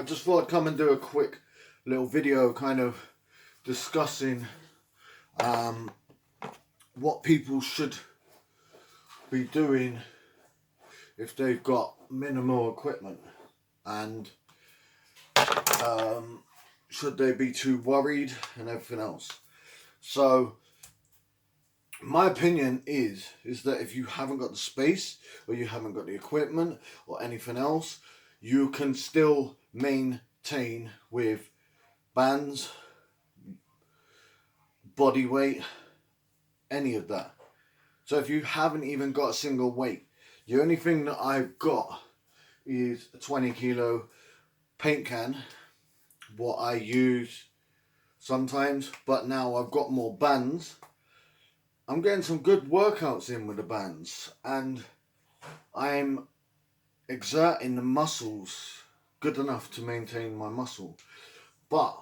just thought I'd come and do a quick little video kind of discussing what people should be doing if they've got minimal equipment, and should they be too worried and everything else. So my opinion is that if you haven't got the space, or you haven't got the equipment or anything else, you can still maintain with bands, body weight, any of that. So if you haven't even got a single weight, the only thing that I've got is a 20 kilo paint can, what I use sometimes, but now I've got more bands. I'm getting some good workouts in with the bands, and I'm exerting the muscles good enough to maintain my muscle. But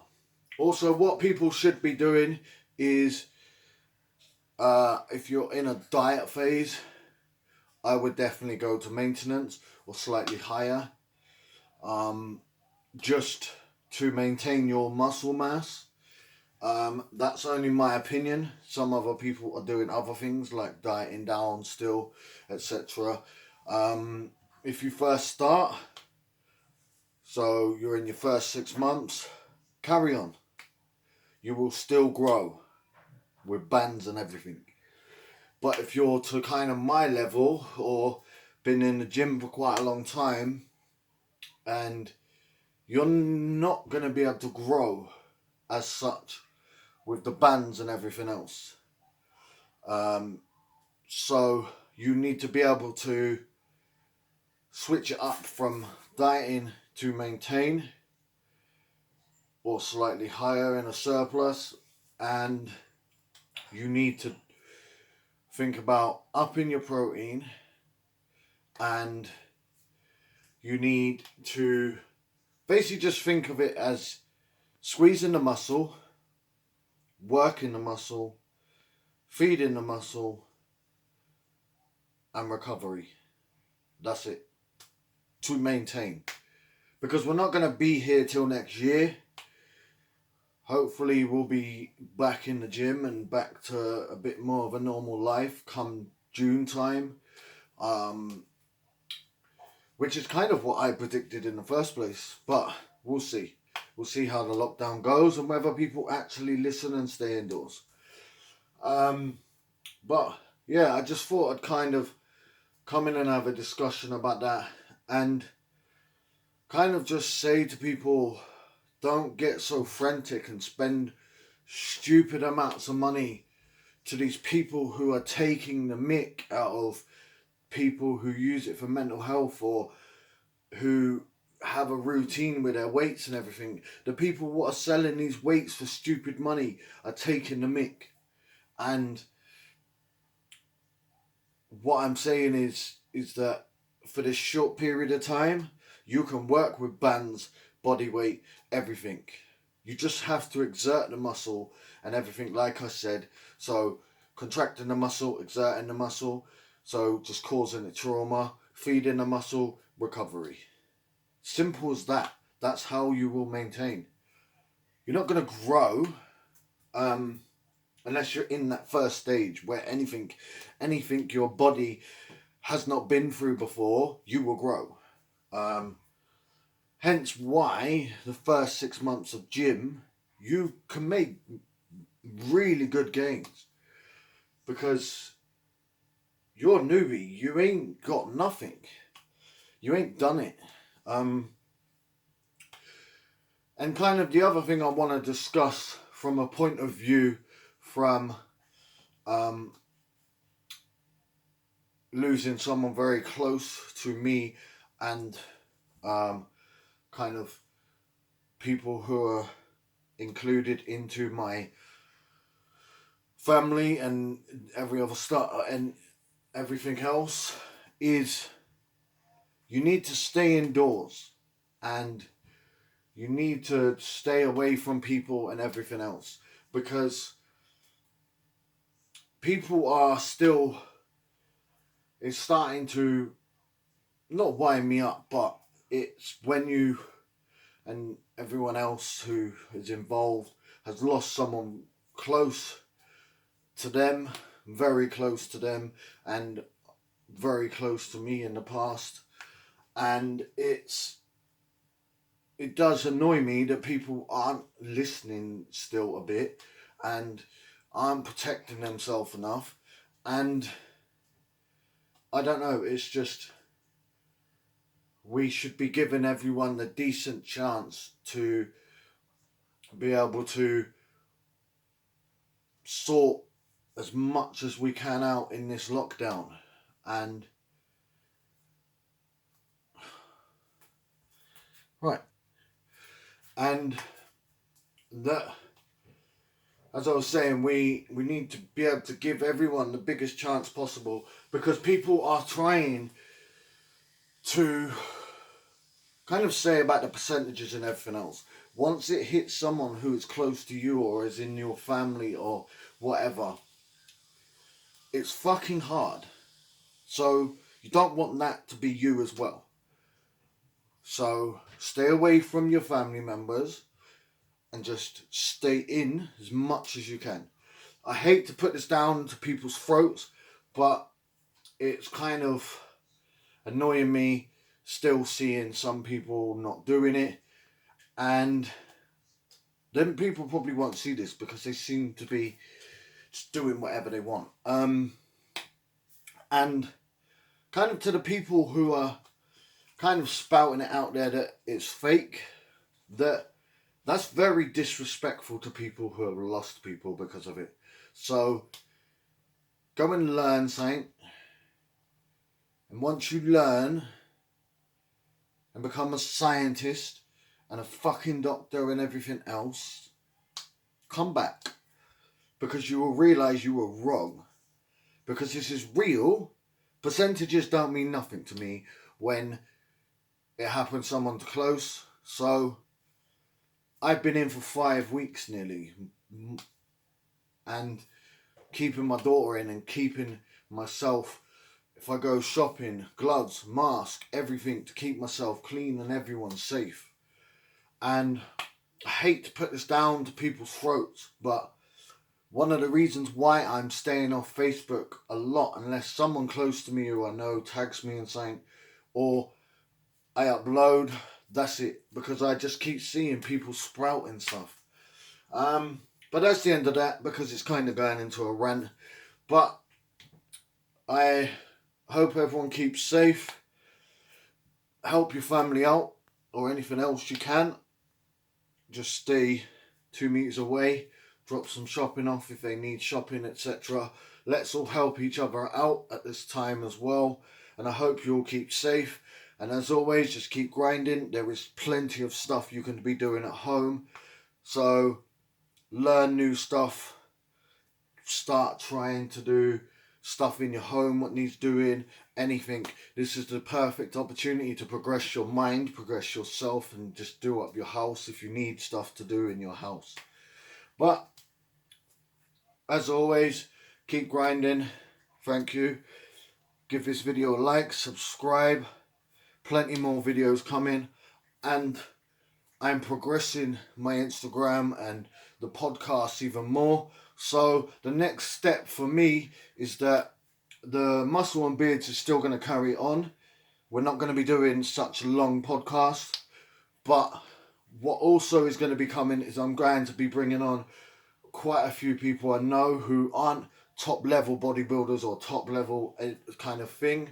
also what people should be doing is, if you're in a diet phase, I would definitely go to maintenance or slightly higher, just to maintain your muscle mass. That's only my opinion. Some other people are doing other things like dieting down still, etc. If you first start, so you're in your first 6 months, carry on. You will still grow with bands and everything. But if you're to kind of my level, or been in the gym for quite a long time, and you're not going to be able to grow as such with the bands and everything else. So you need to be able to switch it up from dieting to maintain, or slightly higher in a surplus, and you need to think about upping your protein, and you need to basically just think of it as squeezing the muscle, working the muscle, feeding the muscle, and recovery. That's it, to maintain. Because we're not going to be here till next year. Hopefully we'll be back in the gym and back to a bit more of a normal life come June time, which is kind of what I predicted in the first place. But we'll see. We'll see how the lockdown goes and whether people actually listen and stay indoors. But yeah, I just thought I'd kind of come in and have a discussion about that, and kind of just say to people, don't get so frantic and spend stupid amounts of money to these people who are taking the mick out of people who use it for mental health, or who have a routine with their weights and everything. The people who are selling these weights for stupid money are taking the mick. And what I'm saying is that for this short period of time, you can work with bands, body weight, everything. You just have to exert the muscle and everything, like I said. So contracting the muscle, exerting the muscle, so just causing it trauma, feeding the muscle, recovery. Simple as that. That's how you will maintain. You're not going to grow unless you're in that first stage where anything your body has not been through before, you will grow. Hence why the first 6 months of gym, you can make really good gains, because you're a newbie. You ain't got nothing. You ain't done it. And kind of the other thing I want to discuss from a point of view from losing someone very close to me, and kind of people who are included into my family and every other stuff and everything else, is you need to stay indoors, and you need to stay away from people and everything else, because people are still, it's starting to not wind me up, but it's when you and everyone else who is involved has lost someone close to them, very close to them, and very close to me in the past. And it does annoy me that people aren't listening still a bit and aren't protecting themselves enough. And I don't know, it's just, we should be giving everyone the decent chance to be able to sort as much as we can out in this lockdown. And right, and that, as I was saying, we need to be able to give everyone the biggest chance possible, because people are trying to kind of say about the percentages and everything else. Once it hits someone who is close to you or is in your family or whatever, it's fucking hard. So you don't want that to be you as well. So stay away from your family members and just stay in as much as you can. I hate to put this down to people's throats, but it's kind of annoying me still seeing some people not doing it. And then people probably won't see this because they seem to be just doing whatever they want. And kind of to the people who are kind of spouting it out there that it's fake, that's very disrespectful to people who have lost people because of it. So go and learn something, and once you learn and become a scientist and a fucking doctor and everything else, come back, because you will realise you were wrong. Because this is real. Percentages don't mean nothing to me when it happens someone close. So I've been in for 5 weeks nearly, and keeping my daughter in and keeping myself, if I go shopping, gloves, mask, everything to keep myself clean and everyone safe. And I hate to put this down to people's throats, but one of the reasons why I'm staying off Facebook a lot, unless someone close to me who I know tags me and saying, or I upload, that's it, because I just keep seeing people sprouting stuff. But that's the end of that, because it's kind of going into a rant. But I hope everyone keeps safe. Help your family out, or anything else you can. Just stay 2 meters away. Drop some shopping off if they need shopping, etc. Let's all help each other out at this time as well. And I hope you all keep safe. And as always, just keep grinding. There is plenty of stuff you can be doing at home. So learn new stuff. Start trying to do stuff in your home, what needs doing, anything. This is the perfect opportunity to progress your mind, progress yourself, and just do up your house if you need stuff to do in your house. But as always, keep grinding. Thank you. Give this video a like, subscribe. Plenty more videos coming, and I'm progressing my Instagram and the podcast even more. So the next step for me is that the Muscle and Beards is still going to carry on. We're not going to be doing such a long podcast, but what also is going to be coming is I'm going to be bringing on quite a few people I know who aren't top level bodybuilders or top level kind of thing,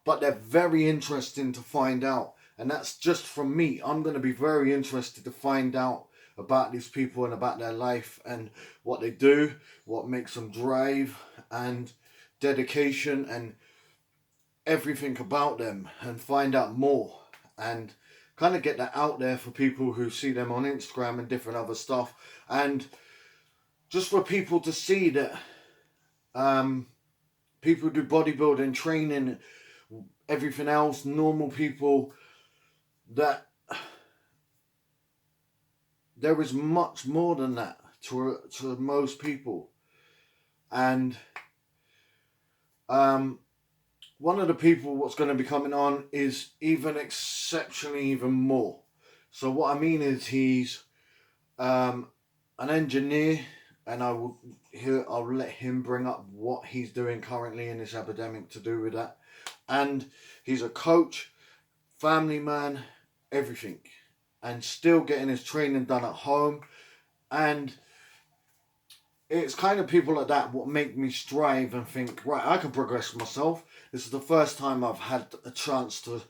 but they're very interesting to find out. And that's just from me. I'm going to be very interested to find out about these people and about their life and what they do, what makes them drive and dedication and everything about them, and find out more and kind of get that out there for people who see them on Instagram and different other stuff, and just for people to see that people do bodybuilding, training, everything else, normal people, that there is much more than that to most people. And one of the people what's going to be coming on is even exceptionally even more. So what I mean is he's an engineer, and I'll let him bring up what he's doing currently in this epidemic to do with that. And he's a coach, family man, everything, and still getting his training done at home. And it's kind of people like that what make me strive and think, right, I can progress myself. This is the first time I've had a chance to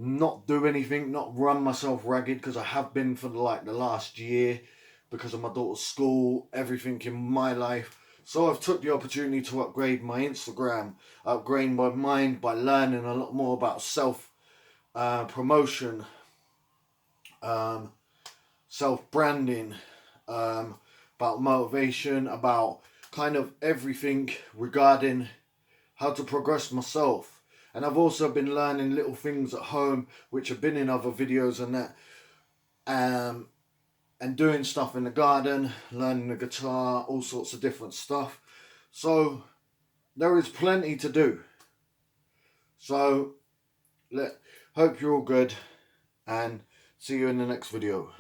not do anything, not run myself ragged, because I have been for the last year because of my daughter's school, everything in my life. So I've took the opportunity to upgrade my Instagram, upgrade my mind by learning a lot more about self promotion, self branding, about motivation, about kind of everything regarding how to progress myself. And I've also been learning little things at home which have been in other videos and that, and doing stuff in the garden, learning the guitar, all sorts of different stuff. So there is plenty to do. So hope you're all good, and see you in the next video.